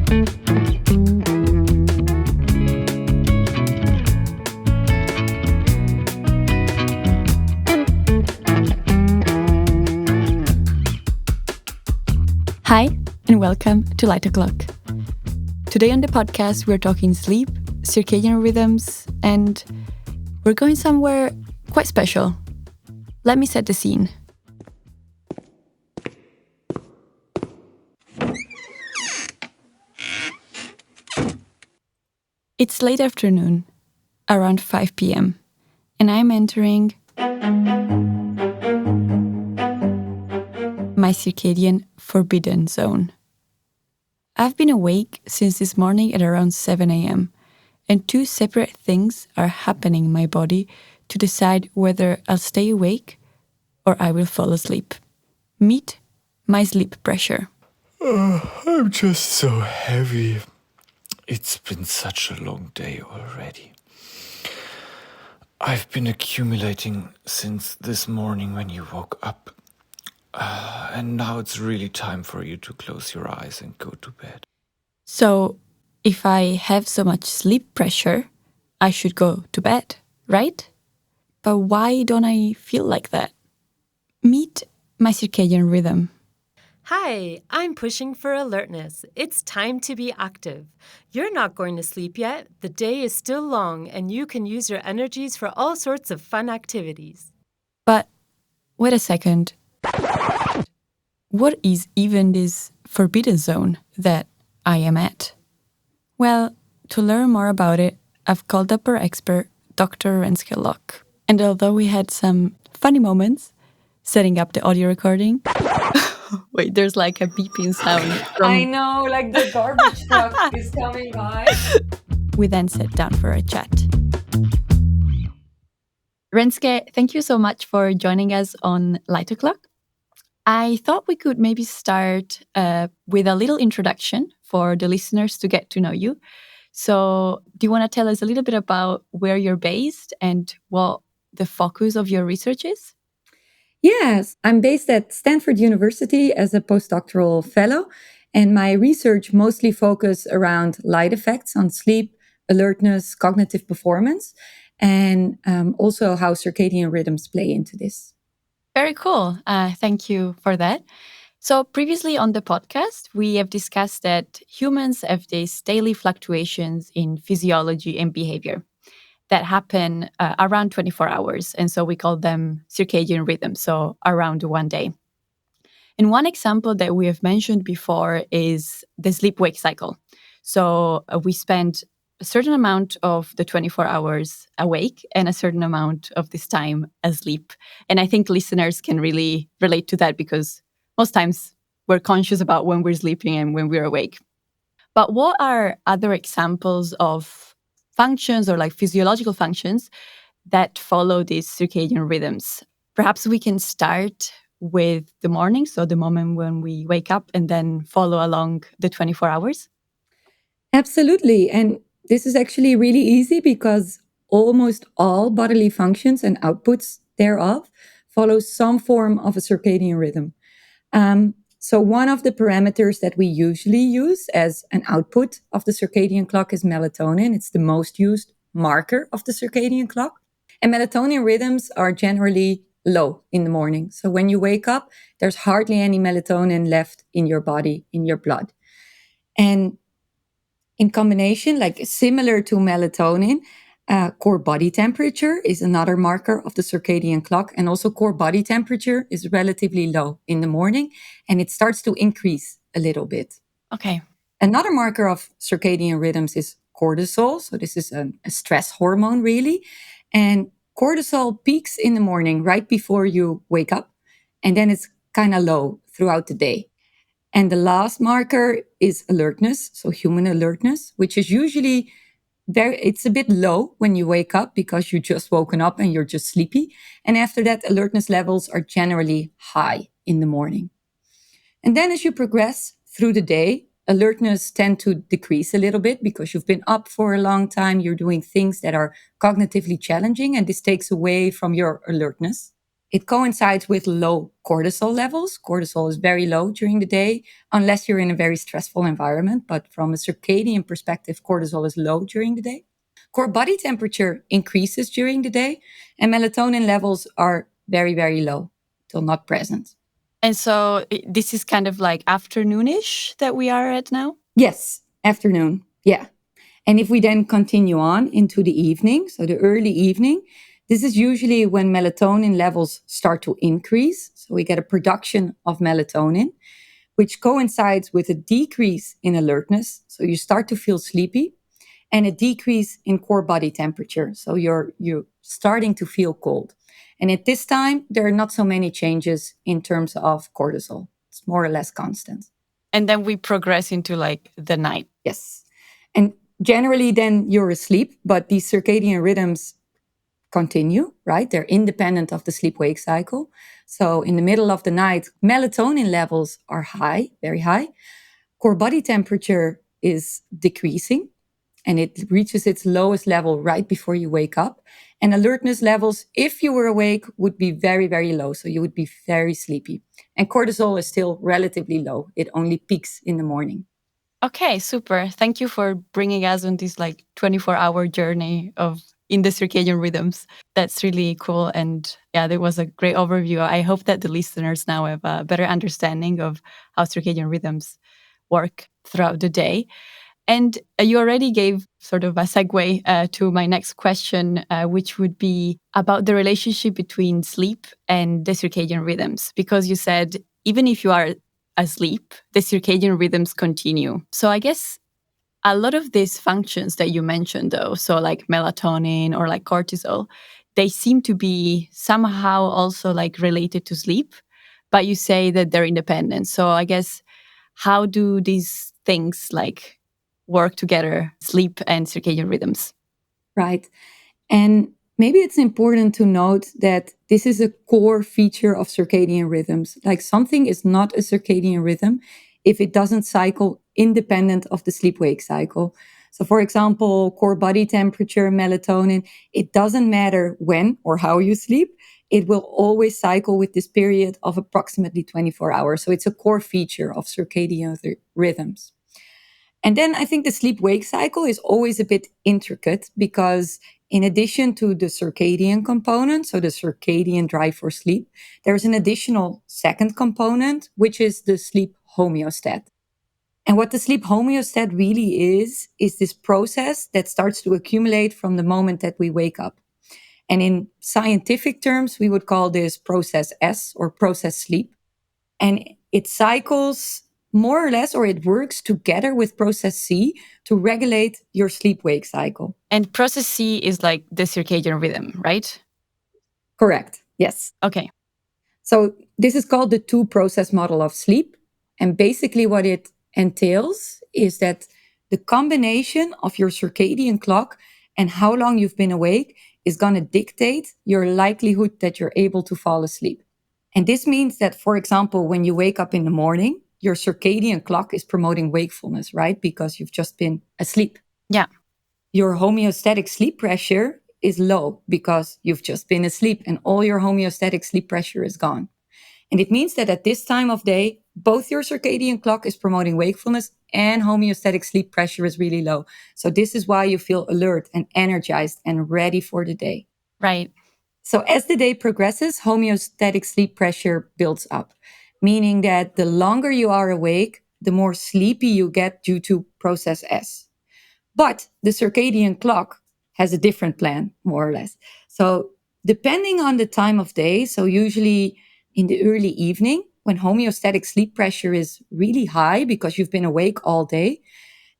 Hi, and welcome to Renske Lok. Today on the podcast, we're talking sleep, circadian rhythms, and we're going somewhere quite special. Let me set the scene. It's late afternoon, around 5 p.m., and I'm entering my circadian forbidden zone. I've been awake since this morning at around 7 a.m., and two separate things are happening in my body to decide whether I'll stay awake or I will fall asleep. Meet my sleep pressure. I'm just so heavy. It's been such a long day already. I've been accumulating since this morning when you woke up. And now it's really time for you to close your eyes and go to bed. So, if I have so much sleep pressure, I should go to bed, right? But why don't I feel like that? Meet my circadian rhythm. Hi, I'm pushing for alertness. It's time to be active. You're not going to sleep yet. The day is still long, and you can use your energies for all sorts of fun activities. But wait a second. What is even this forbidden zone that I am at? Well, to learn more about it, I've called up our expert, Dr. Renske Lok. And although we had some funny moments setting up the audio recording, wait, there's like a beeping sound. I know, like the garbage truck is coming by. We then sat down for a chat. Renske, thank you so much for joining us on Light O'Clock. I thought we could maybe start with a little introduction for the listeners to get to know you. So do you want to tell us a little bit about where you're based and what the focus of your research is? Yes, I'm based at Stanford University as a postdoctoral fellow, and my research mostly focuses around light effects on sleep, alertness, cognitive performance, and also how circadian rhythms play into this. Very cool. Thank you for that. So previously on the podcast, we have discussed that humans have these daily fluctuations in physiology and behavior that happen around 24 hours. And so we call them circadian rhythms, so around one day. And one example that we have mentioned before is the sleep-wake cycle. So we spend a certain amount of the 24 hours awake and a certain amount of this time asleep. And I think listeners can really relate to that because most times we're conscious about when we're sleeping and when we're awake. But what are other examples of functions or like physiological functions that follow these circadian rhythms? Perhaps we can start with the morning, so the moment when we wake up, and then follow along the 24 hours. Absolutely. And this is actually really easy because almost all bodily functions and outputs thereof follow some form of a circadian rhythm. So one of the parameters that we usually use as an output of the circadian clock is melatonin. It's the most used marker of the circadian clock. And melatonin rhythms are generally low in the morning. So when you wake up, there's hardly any melatonin left in your body, in your blood. And in combination, like similar to melatonin, core body temperature is another marker of the circadian clock. And also core body temperature is relatively low in the morning, and it starts to increase a little bit. Okay. Another marker of circadian rhythms is cortisol. So this is a stress hormone, really. And cortisol peaks in the morning right before you wake up, and then it's kind of low throughout the day. And the last marker is alertness, so human alertness, which is usually it's a bit low when you wake up because you just woken up and you're just sleepy. And after that, alertness levels are generally high in the morning. And then as you progress through the day, alertness tend to decrease a little bit because you've been up for a long time. You're doing things that are cognitively challenging, and this takes away from your alertness. It coincides with low cortisol levels. Cortisol is very low during the day, unless you're in a very stressful environment. But from a circadian perspective, cortisol is low during the day. Core body temperature increases during the day, and melatonin levels are very, very low, till not present. And so this is kind of like afternoonish that we are at now? Yes, afternoon. Yeah. And if we then continue on into the evening, so the early evening, this is usually when melatonin levels start to increase. So we get a production of melatonin, which coincides with a decrease in alertness. So you start to feel sleepy, and a decrease in core body temperature. So you're starting to feel cold. And at this time, there are not so many changes in terms of cortisol. It's more or less constant. And then we progress into like the night. Yes. And generally, then you're asleep, but these circadian rhythms continue, right? They're independent of the sleep wake cycle. So in the middle of the night, melatonin levels are high, very high. Core body temperature is decreasing, and it reaches its lowest level right before you wake up. And alertness levels, if you were awake, would be very, very low. So you would be very sleepy. And cortisol is still relatively low. It only peaks in the morning. Okay, super. Thank you for bringing us on this like 24-hour journey of in the circadian rhythms. That's really cool. And yeah, that was a great overview. I hope that the listeners now have a better understanding of how circadian rhythms work throughout the day. And you already gave sort of a segue to my next question, which would be about the relationship between sleep and the circadian rhythms, because you said even if you are asleep, the circadian rhythms continue. So I guess a lot of these functions that you mentioned, though, so like melatonin or like cortisol, they seem to be somehow also like related to sleep, but you say that they're independent. So I guess how do these things like work together, sleep and circadian rhythms? Right. And maybe it's important to note that this is a core feature of circadian rhythms. Like something is not a circadian rhythm if it doesn't cycle independent of the sleep wake cycle. So, for example, core body temperature, melatonin, it doesn't matter when or how you sleep. It will always cycle with this period of approximately 24 hours. So, it's a core feature of circadian rhythms. And then I think the sleep wake cycle is always a bit intricate because, in addition to the circadian component, so the circadian drive for sleep, there's an additional second component, which is the sleep homeostat. And what the sleep homeostat really is this process that starts to accumulate from the moment that we wake up. And in scientific terms, we would call this process S or process sleep. And it cycles more or less, or it works together with process C to regulate your sleep wake cycle. And process C is like the circadian rhythm, right? Correct. Yes. Okay. So this is called the two process model of sleep. And basically what it entails is that the combination of your circadian clock and how long you've been awake is going to dictate your likelihood that you're able to fall asleep. And this means that, for example, when you wake up in the morning, your circadian clock is promoting wakefulness, right? Because you've just been asleep. Yeah. Your homeostatic sleep pressure is low because you've just been asleep and all your homeostatic sleep pressure is gone. And it means that at this time of day, both your circadian clock is promoting wakefulness and homeostatic sleep pressure is really low. So this is why you feel alert and energized and ready for the day. Right. So as the day progresses, homeostatic sleep pressure builds up, meaning that the longer you are awake, the more sleepy you get due to process S. But the circadian clock has a different plan, more or less. So depending on the time of day, so usually in the early evening, when homeostatic sleep pressure is really high because you've been awake all day,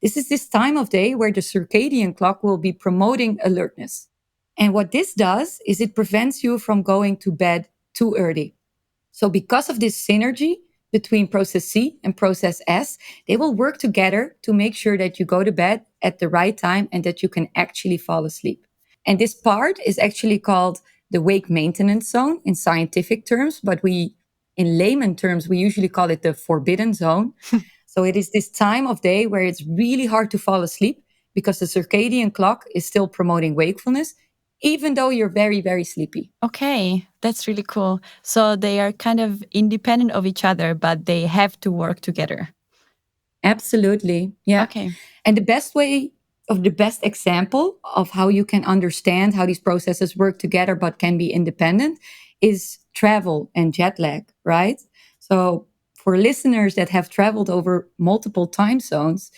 this is this time of day where the circadian clock will be promoting alertness. And what this does is it prevents you from going to bed too early. So because of this synergy between process C and process S, they will work together to make sure that you go to bed at the right time and that you can actually fall asleep. And this part is actually called the wake maintenance zone in scientific terms, but in layman terms, we usually call it the forbidden zone. So it is this time of day where it's really hard to fall asleep because the circadian clock is still promoting wakefulness even though you're very, very sleepy. Okay, that's really cool. So they are kind of independent of each other, but they have to work together. Absolutely. Yeah. Okay. And the best example of how you can understand how these processes work together but can be independent is travel and jet lag, right? So, for listeners that have traveled over multiple time zones,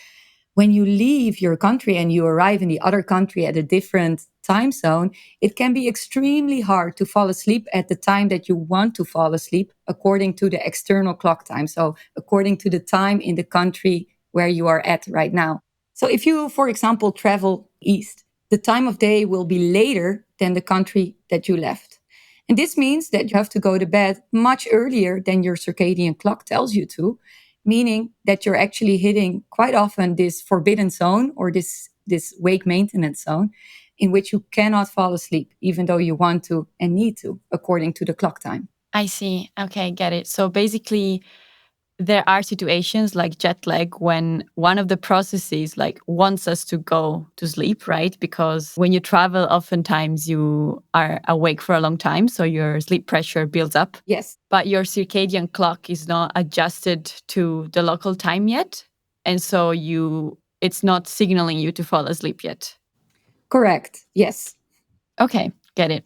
when you leave your country and you arrive in the other country at a different time zone, it can be extremely hard to fall asleep at the time that you want to fall asleep according to the external clock time. So, according to the time in the country where you are at right now. So, if you, for example, travel east, the time of day will be later than the country that you left. And this means that you have to go to bed much earlier than your circadian clock tells you to, meaning that you're actually hitting quite often this forbidden zone or this wake maintenance zone in which you cannot fall asleep, even though you want to and need to, according to the clock time. I see. Okay, get it. So basically, there are situations like jet lag when one of the processes like wants us to go to sleep, right? Because when you travel, oftentimes you are awake for a long time, so your sleep pressure builds up. Yes, But your circadian clock is not adjusted to the local time yet, and so it's not signaling you to fall asleep yet. correct. Yes. Okay, get it.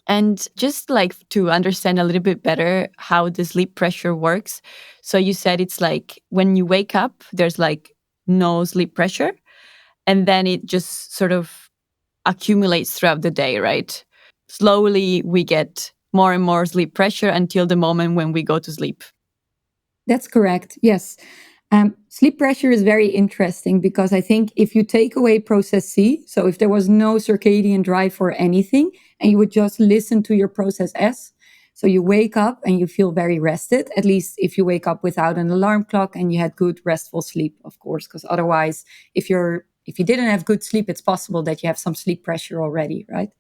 And just like to understand a little bit better how the sleep pressure works. So you said it's like when you wake up, there's like no sleep pressure, and then it just sort of accumulates throughout the day, right? Slowly we get more and more sleep pressure until the moment when we go to sleep. That's correct. Yes. Sleep pressure is very interesting because I think if you take away process C, so if there was no circadian drive for anything and you would just listen to your process S, so you wake up and you feel very rested, at least if you wake up without an alarm clock and you had good restful sleep, of course, because otherwise, if you didn't have good sleep, it's possible that you have some sleep pressure already, right?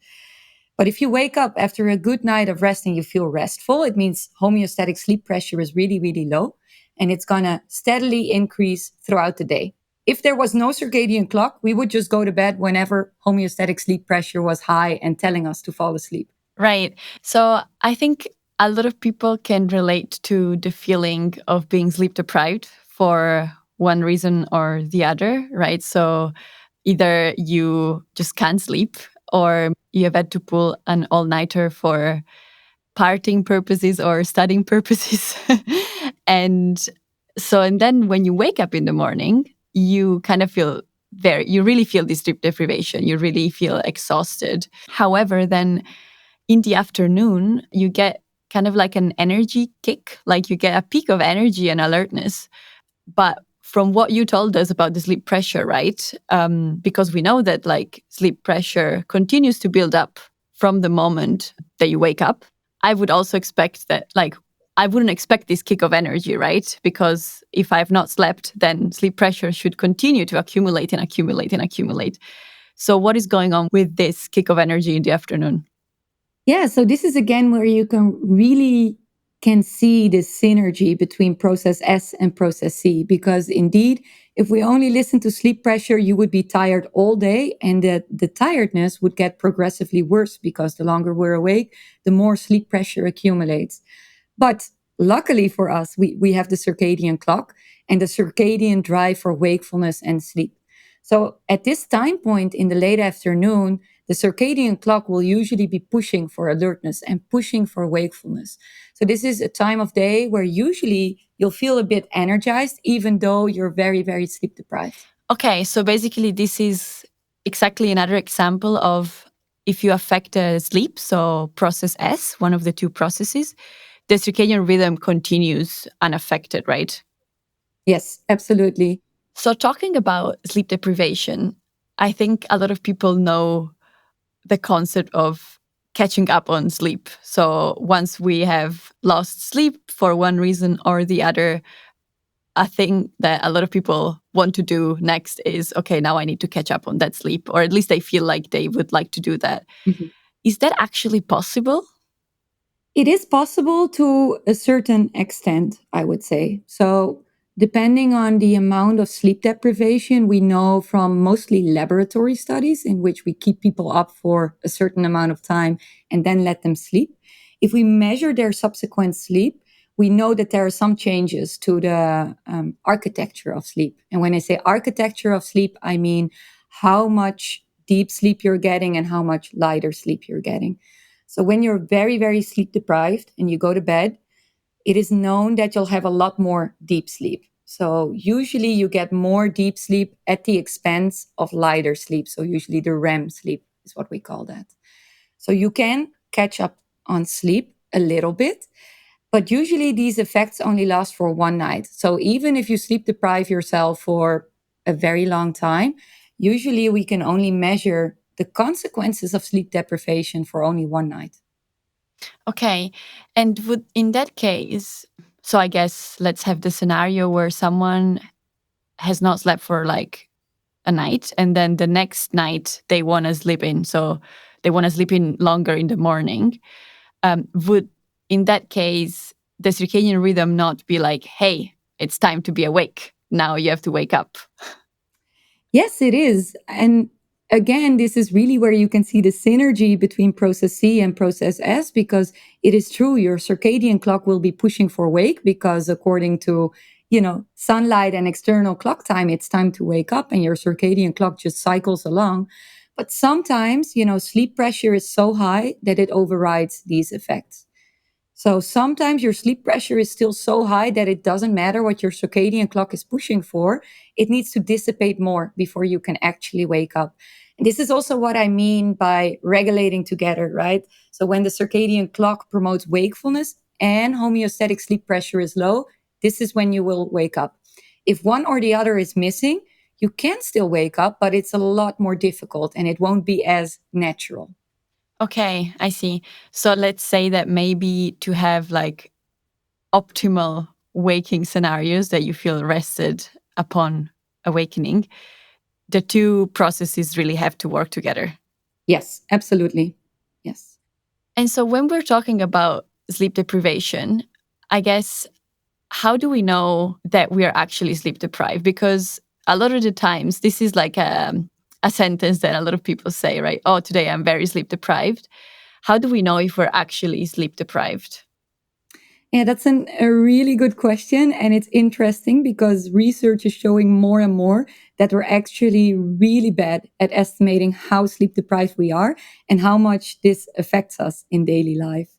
But if you wake up after a good night of rest and you feel restful, it means homeostatic sleep pressure is really, really low and it's going to steadily increase throughout the day. If there was no circadian clock, we would just go to bed whenever homeostatic sleep pressure was high and telling us to fall asleep. Right. So I think a lot of people can relate to the feeling of being sleep deprived for one reason or the other, right? So either you just can't sleep or you have had to pull an all-nighter for partying purposes or studying purposes. And then when you wake up in the morning, you kind of you really feel this sleep deprivation. You really feel exhausted. However, then in the afternoon, you get kind of like an energy kick, like you get a peak of energy and alertness. But from what you told us about the sleep pressure, right? Because we know that like sleep pressure continues to build up from the moment that you wake up. I would also expect that, like, I wouldn't expect this kick of energy, right? Because if I've not slept, then sleep pressure should continue to accumulate and accumulate and accumulate. So what is going on with this kick of energy in the afternoon? Yeah, so this is again where you can see the synergy between process S and process C, because indeed, if we only listen to sleep pressure, you would be tired all day, and the tiredness would get progressively worse because the longer we're awake, the more sleep pressure accumulates. But luckily for us, we have the circadian clock and the circadian drive for wakefulness and sleep. So at this time point in the late afternoon, the circadian clock will usually be pushing for alertness and pushing for wakefulness. So this is a time of day where usually you'll feel a bit energized, even though you're very, very sleep deprived. Okay, so basically, this is exactly another example of if you affect the sleep, so process S, one of the two processes, the circadian rhythm continues unaffected, right? Yes, absolutely. So, talking about sleep deprivation, I think a lot of people know the concept of catching up on sleep. So, once we have lost sleep for one reason or the other, a thing that a lot of people want to do next is, okay, now I need to catch up on that sleep, or at least they feel like they would like to do that. Mhm. Is that actually possible? It is possible to a certain extent, I would say. So Depending on the amount of sleep deprivation, we know from mostly laboratory studies in which we keep people up for a certain amount of time and then let them sleep. If we measure their subsequent sleep, we know that there are some changes to the architecture of sleep. And when I say architecture of sleep, I mean how much deep sleep you're getting and how much lighter sleep you're getting. So when you're very, very sleep deprived and you go to bed, it is known that you'll have a lot more deep sleep. So usually you get more deep sleep at the expense of lighter sleep. So usually the REM sleep is what we call that. So you can catch up on sleep a little bit, but usually these effects only last for one night. So even if you sleep deprive yourself for a very long time, usually we can only measure the consequences of sleep deprivation for only one night. Okay. And would in that case, so I guess let's have the scenario where someone has not slept for like a night and then the next night they want to sleep in. So they want to sleep in longer in the morning. Would in that case the circadian rhythm not be like, hey, it's time to be awake. Now you have to wake up. Yes, it is. And again, this is really where you can see the synergy between process C and process S, because it is true, your circadian clock will be pushing for wake because according to, sunlight and external clock time, it's time to wake up and your circadian clock just cycles along. But sometimes, sleep pressure is so high that it overrides these effects. So sometimes your sleep pressure is still so high that it doesn't matter what your circadian clock is pushing for. It needs to dissipate more before you can actually wake up. And this is also what I mean by regulating together, right? So when the circadian clock promotes wakefulness and homeostatic sleep pressure is low, this is when you will wake up. If one or the other is missing, you can still wake up, but it's a lot more difficult and it won't be as natural. Okay, I see. So let's say that maybe to have like optimal waking scenarios that you feel rested upon awakening, the two processes really have to work together. Yes, absolutely. Yes. And so when we're talking about sleep deprivation, I guess, how do we know that we are actually sleep deprived? Because a lot of the times, this is like a sentence that a lot of people say, right? Oh, today I'm very sleep deprived. How do we know if we're actually sleep deprived? Yeah, that's a really good question. And it's interesting because research is showing more and more that we're actually really bad at estimating how sleep deprived we are and how much this affects us in daily life.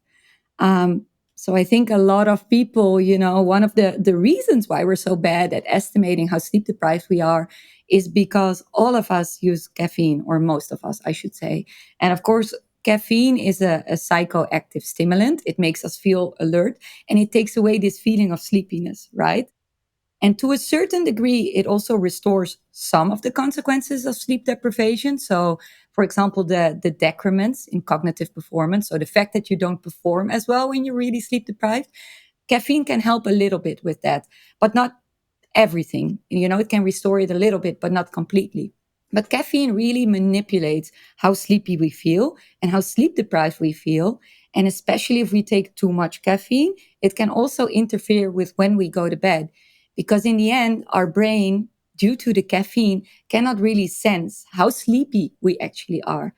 Um, so I think a lot of people, one of the reasons why we're so bad at estimating how sleep deprived we are is because all of us use caffeine, or most of us, I should say. And of course, caffeine is a psychoactive stimulant. It makes us feel alert and it takes away this feeling of sleepiness, right? And to a certain degree, it also restores some of the consequences of sleep deprivation. So, for example, the decrements in cognitive performance. So, the fact that you don't perform as well when you're really sleep deprived, caffeine can help a little bit with that, but not everything. It can restore it a little bit, but not completely. But caffeine really manipulates how sleepy we feel and how sleep deprived we feel. And especially if we take too much caffeine, it can also interfere with when we go to bed. Because in the end, our brain, due to the caffeine, cannot really sense how sleepy we actually are.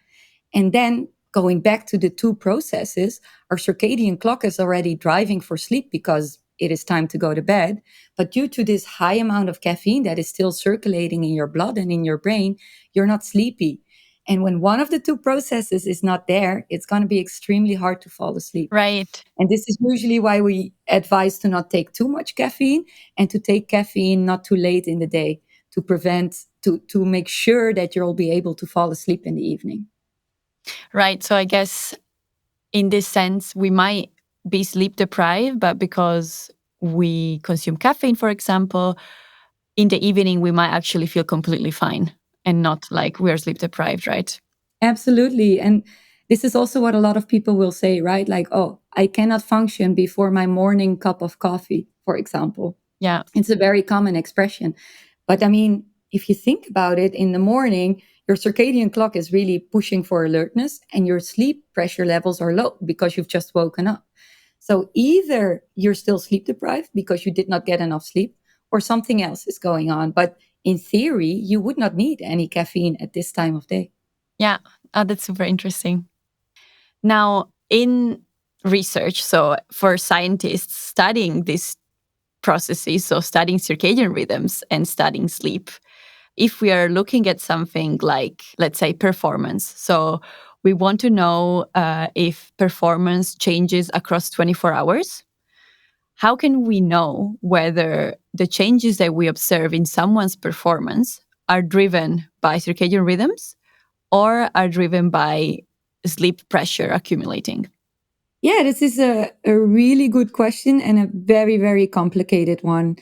And then going back to the two processes, our circadian clock is already driving for sleep because it is time to go to bed. But due to this high amount of caffeine that is still circulating in your blood and in your brain, you're not sleepy. And when one of the two processes is not there, it's going to be extremely hard to fall asleep. Right. And this is usually why we advise to not take too much caffeine and to take caffeine not too late in the day to to make sure that you'll be able to fall asleep in the evening. Right. So I guess in this sense, we might be sleep deprived, but because we consume caffeine, for example, in the evening, we might actually feel completely fine and not like we are sleep deprived, right? Absolutely. And this is also what a lot of people will say, right? Like, oh, I cannot function before my morning cup of coffee, for example. Yeah. It's a very common expression. But I mean, if you think about it, in the morning, your circadian clock is really pushing for alertness and your sleep pressure levels are low because you've just woken up. So either you're still sleep deprived because you did not get enough sleep, or something else is going on. But in theory, you would not need any caffeine at this time of day. Yeah, that's super interesting. Now, in research, so for scientists studying these processes, so studying circadian rhythms and studying sleep, if we are looking at something like, let's say, performance, so we want to know if performance changes across 24 hours, how can we know whether the changes that we observe in someone's performance are driven by circadian rhythms or are driven by sleep pressure accumulating? Yeah, this is a really good question and a very, very complicated one.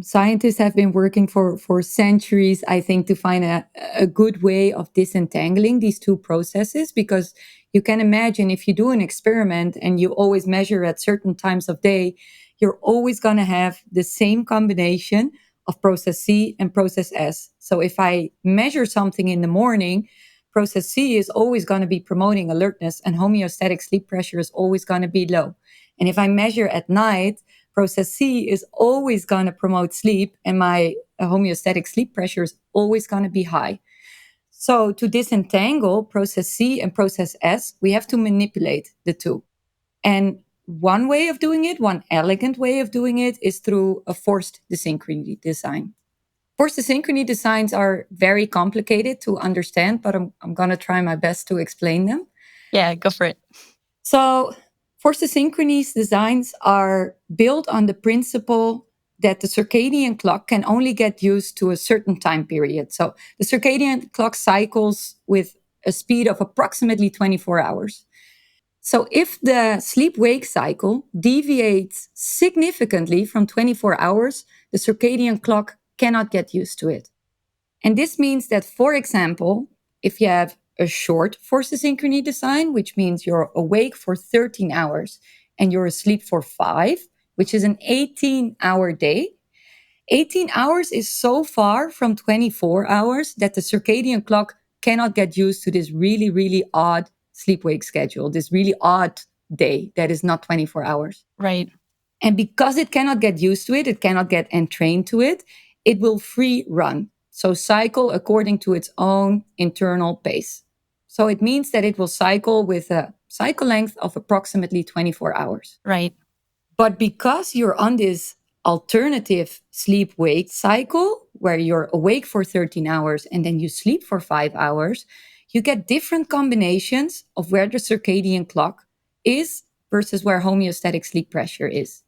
Scientists have been working for centuries, I think, to find a good way of disentangling these two processes, because you can imagine if you do an experiment and you always measure at certain times of day, you're always going to have the same combination of process C and process S. So if I measure something in the morning, process C is always going to be promoting alertness, and homeostatic sleep pressure is always going to be low. And if I measure at night, process C is always going to promote sleep, and my homeostatic sleep pressure is always going to be high. So to disentangle process C and process S, we have to manipulate the two. And one way of doing it, one elegant way of doing it, is through a forced desynchrony design. Forced asynchrony designs are very complicated to understand, but I'm going to try my best to explain them. Yeah, go for it. So, forced asynchrony designs are built on the principle that the circadian clock can only get used to a certain time period. So, the circadian clock cycles with a speed of approximately 24 hours. So, if the sleep wake cycle deviates significantly from 24 hours, the circadian clock cannot get used to it. And this means that, for example, if you have a short forced asynchrony design, which means you're awake for 13 hours and you're asleep for 5, which is an 18-hour day, 18 hours is so far from 24 hours that the circadian clock cannot get used to this really, really odd sleep wake schedule, this really odd day that is not 24 hours. Right. And because it cannot get used to it, it cannot get entrained to it, it will free run. So cycle according to its own internal pace. So it means that it will cycle with a cycle length of approximately 24 hours. Right. But because you're on this alternative sleep wake cycle where you're awake for 13 hours and then you sleep for 5 hours, you get different combinations of where the circadian clock is versus where homeostatic sleep pressure is.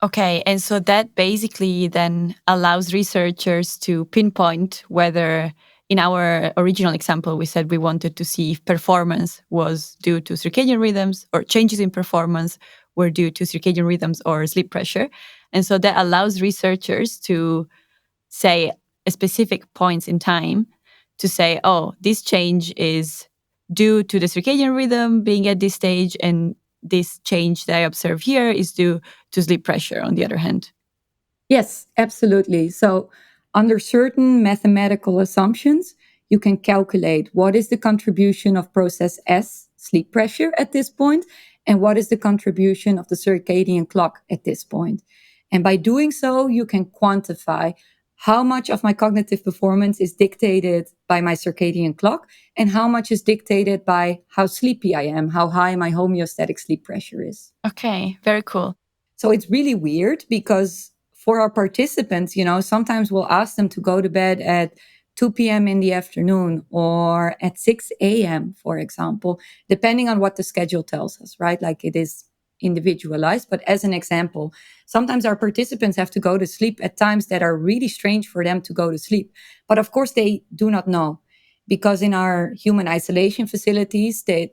Okay, and so that basically then allows researchers to pinpoint whether, in our original example, we said we wanted to see if performance was due to circadian rhythms or changes in performance were due to circadian rhythms or sleep pressure. And so that allows researchers to say at specific points in time to say, oh, this change is due to the circadian rhythm being at this stage, and this change that I observe here is due to sleep pressure, on the other hand. Yes, absolutely. So, under certain mathematical assumptions, you can calculate what is the contribution of process S, sleep pressure, at this point, and what is the contribution of the circadian clock at this point. And by doing so, you can quantify how much of my cognitive performance is dictated by my circadian clock and how much is dictated by how sleepy I am, how high my homeostatic sleep pressure is. Okay, very cool. So it's really weird because for our participants, sometimes we'll ask them to go to bed at 2 p.m. in the afternoon or at 6 a.m., for example, depending on what the schedule tells us, right? Like it is individualized. But as an example, sometimes our participants have to go to sleep at times that are really strange for them to go to sleep. But of course, they do not know, because in our human isolation facilities, the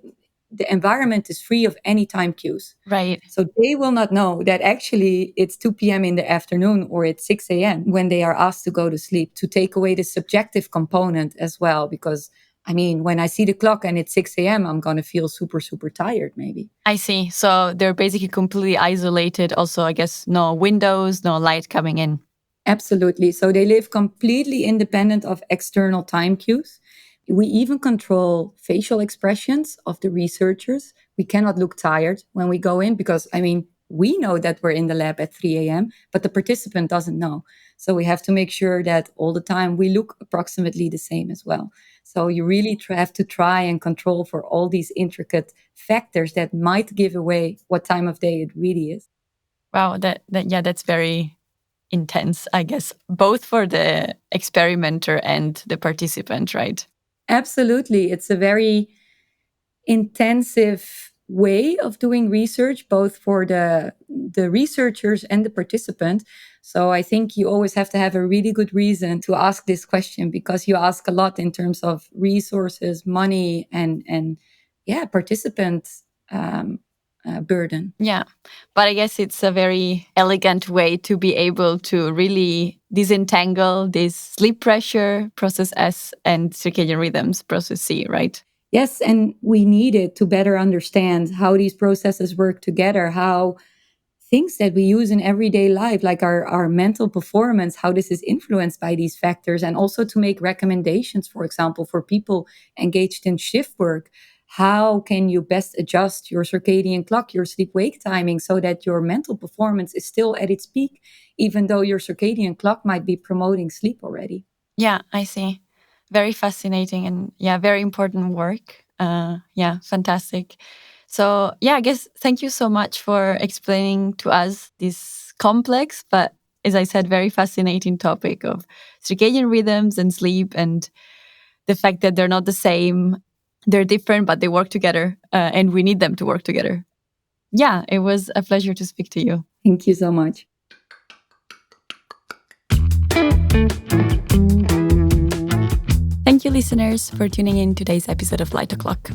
environment is free of any time cues. Right. So they will not know that actually it's 2 p.m. in the afternoon or it's 6 a.m. when they are asked to go to sleep, to take away the subjective component as well. Because when I see the clock and it's 6 a.m., I'm going to feel super, super tired maybe. I see. So they're basically completely isolated. Also, I guess no windows, no light coming in. Absolutely. So they live completely independent of external time cues. We even control facial expressions of the researchers. We cannot look tired when we go in because, we know that we're in the lab at 3 a.m., but the participant doesn't know. So we have to make sure that all the time we look approximately the same as well. So you really have to try and control for all these intricate factors that might give away what time of day it really is. Wow, that's very intense, I guess, both for the experimenter and the participant, right? Absolutely. It's a very intensive way of doing research, both for the researchers and the participant. So I think you always have to have a really good reason to ask this question, because you ask a lot in terms of resources, money, and participant burden. Yeah, but I guess it's a very elegant way to be able to really disentangle this sleep pressure, process S, and circadian rhythms, process C, right? Yes, and we need it to better understand how these processes work together, how things that we use in everyday life, like our mental performance, how this is influenced by these factors, and also to make recommendations, for example, for people engaged in shift work. How can you best adjust your circadian clock, your sleep-wake timing, so that your mental performance is still at its peak, even though your circadian clock might be promoting sleep already? Yeah, I see. Very fascinating and very important work. Fantastic. So I guess thank you so much for explaining to us this complex, but as I said, very fascinating topic of circadian rhythms and sleep, and the fact that they're not the same. They're different, but they work together, and we need them to work together. Yeah, it was a pleasure to speak to you. Thank you so much. Thank you, listeners, for tuning in today's episode of Light O'Clock.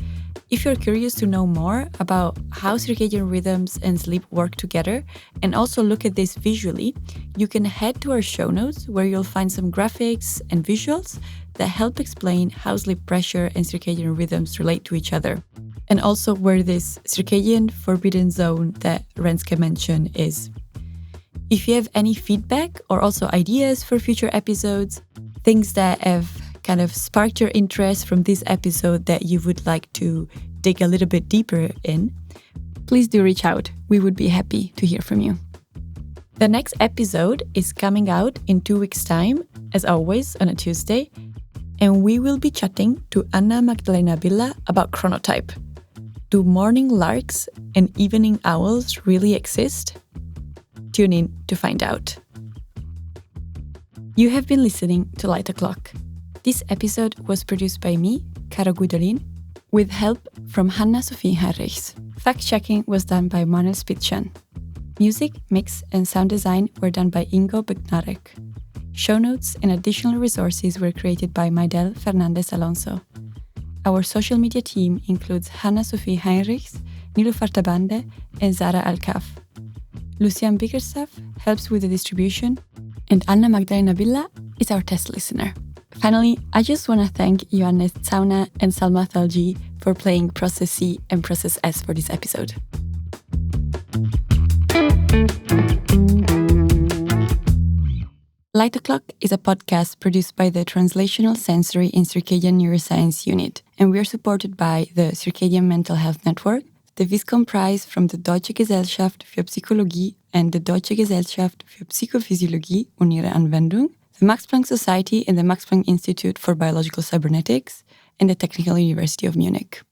If you're curious to know more about how circadian rhythms and sleep work together, and also look at this visually, you can head to our show notes, where you'll find some graphics and visuals that help explain how sleep pressure and circadian rhythms relate to each other, and also where this circadian forbidden zone that Renske mentioned is. If you have any feedback or also ideas for future episodes, things that have kind of sparked your interest from this episode that you would like to dig a little bit deeper in, please do reach out. We would be happy to hear from you. The next episode is coming out in 2 weeks' time, as always, on a Tuesday, and we will be chatting to Anna Magdalena Villa about chronotype. Do morning larks and evening owls really exist? Tune in to find out. You have been listening to Light O'Clock. This episode was produced by me, Caro Guidolin, with help from Hanna-Sophie Heinrichs. Fact-checking was done by Manuel Spitzchan. Music, mix, and sound design were done by Ingo Bednarek. Show notes and additional resources were created by Maidel Fernandez Alonso. Our social media team includes Hanna-Sophie Heinrichs, Nilufar Tabande, and Zara Alkaf. Lucian Bickerstaff helps with the distribution, and Anna Magdalena Villa is our test listener. Finally, I just want to thank Johannes Zauna and Salma Thalji for playing Process C and Process S for this episode. Light O'Clock is a podcast produced by the Translational Sensory and Circadian Neuroscience Unit, and we are supported by the Circadian Mental Health Network, the Viscom Prize from the Deutsche Gesellschaft für Psychologie and the Deutsche Gesellschaft für Psychophysiologie und ihre Anwendung, the Max Planck Society and the Max Planck Institute for Biological Cybernetics, and the Technical University of Munich.